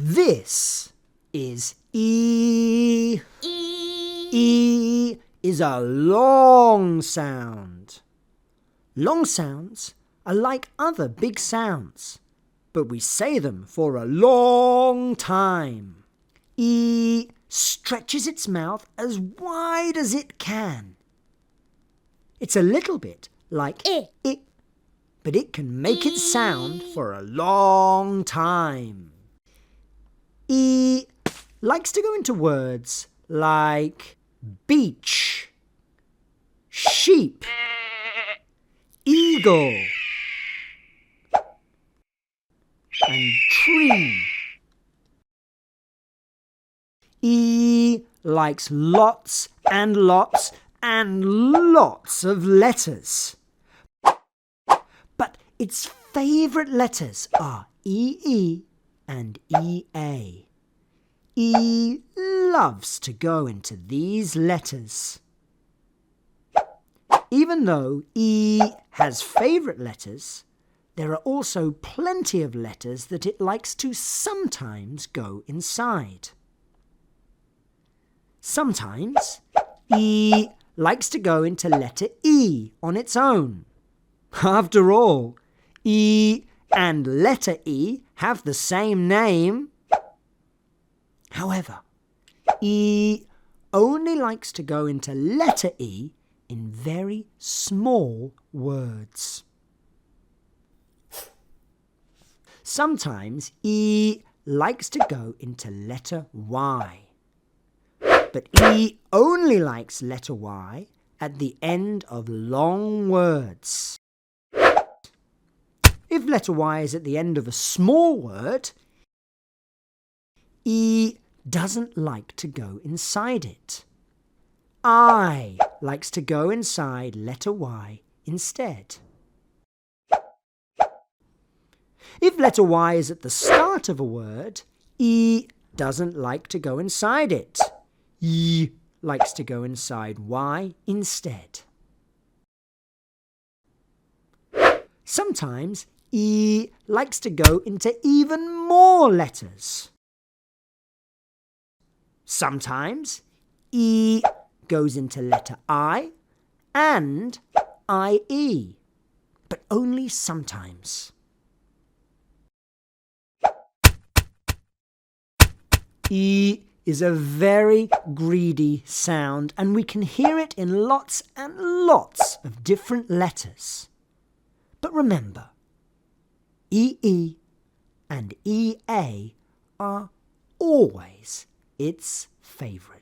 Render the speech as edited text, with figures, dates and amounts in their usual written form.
This is E. E is a long sound. Long sounds are like other big sounds, but we say them for a long time. E stretches its mouth as wide as it can. It's a little bit like I, but it can make its sound for a long time. E likes to go into words like beach, sheep, eagle, and tree. E likes lots and lots and lots of letters. But its favourite letters are EE and EA. E loves to go into these letters. Even though E has favourite letters, there are also plenty of letters that it likes to sometimes go inside. Sometimes E likes to go into letter E on its own. After all, E and letter E have the same name. However, E only likes to go into letter E in very small words. Sometimes E likes to go into letter Y, but E only likes letter Y at the end of long words. If letter Y is at the end of a small word, E doesn't like to go inside it. I likes to go inside letter Y instead. If letter Y is at the start of a word, E doesn't like to go inside it. E likes to go inside Y instead. Sometimes E likes to go into even more letters. Sometimes E goes into letter I and IE, but only sometimes. E is a very greedy sound, and we can hear it in lots and lots of different letters. But remember, EE and EA are always its favourite.